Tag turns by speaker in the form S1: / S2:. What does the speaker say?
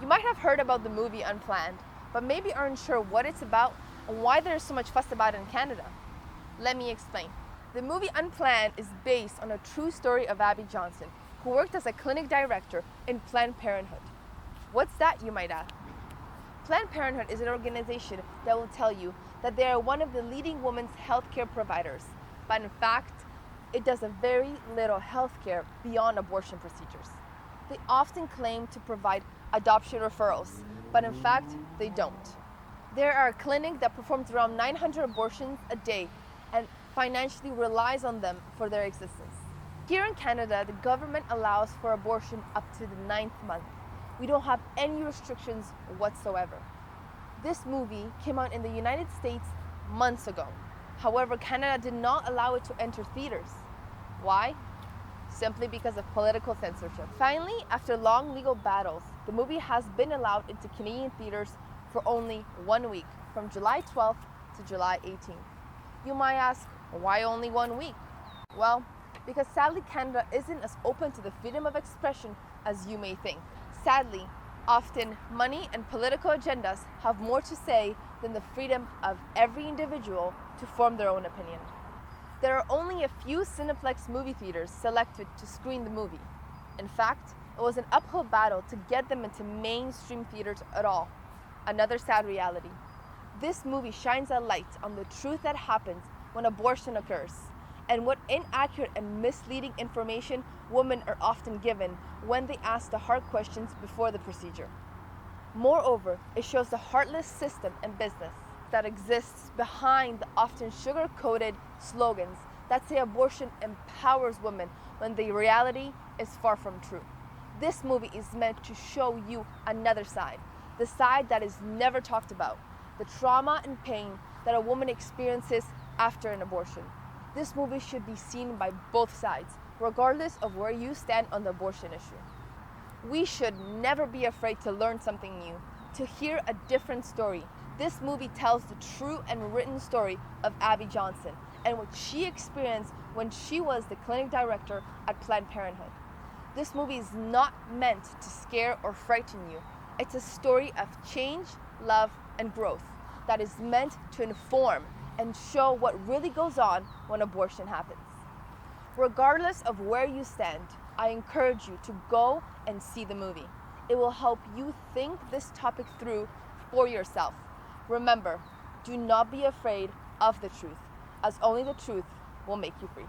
S1: might have heard about the movie Unplanned, but maybe aren't sure what it's about and why there's so much fuss about it in Canada. Let me explain. The movie Unplanned is based on a true story of Abby Johnson, who worked as a clinic director in Planned Parenthood. What's that, you might ask? Planned Parenthood is an organization that will tell you that they are one of the leading women's healthcare providers, but in fact, it does a very little healthcare beyond abortion procedures. They often claim to provide adoption referrals, but in fact, they don't. There are a clinic that performs around 900 abortions a day and financially relies on them for their existence. Here in Canada, the government allows for abortion up to the 9th month. We don't have any restrictions whatsoever. This movie came out in the United States months ago. However, Canada did not allow it to enter theaters. Why? Simply because of political censorship. Finally, after long legal battles, the movie has been allowed into Canadian theaters for only 1 week, from July 12th to July 18th. You might ask, why only 1 week? Well, because sadly Canada isn't as open to the freedom of expression as you may think. Sadly, often money and political agendas have more to say than the freedom of every individual to form their own opinion. There are only a few CINEPLEX movie theaters selected to screen the movie. In fact, it was an uphill battle to get them into mainstream theaters at all. Another sad reality. This movie shines a light on the truth that happens when abortion occurs, and what inaccurate and misleading information women are often given when they ask the hard questions before the procedure. Moreover, it shows the heartless system and business that exists behind the often sugar-coated slogans that say abortion empowers women when the reality is far from true. This movie is meant to show you another side, the side that is never talked about, the trauma and pain that a woman experiences after an abortion. This movie should be seen by both sides, regardless of where you stand on the abortion issue. We should never be afraid to learn something new, to hear a different story. This movie tells the true and written story of Abby Johnson and what she experienced when she was the clinic director at Planned Parenthood. This movie is not meant to scare or frighten you. It's a story of change, love, and growth that is meant to inform and show what really goes on when abortion happens. Regardless of where you stand, I encourage you to go and see the movie. It will help you think this topic through for yourself. Remember, do not be afraid of the truth, as only the truth will make you free.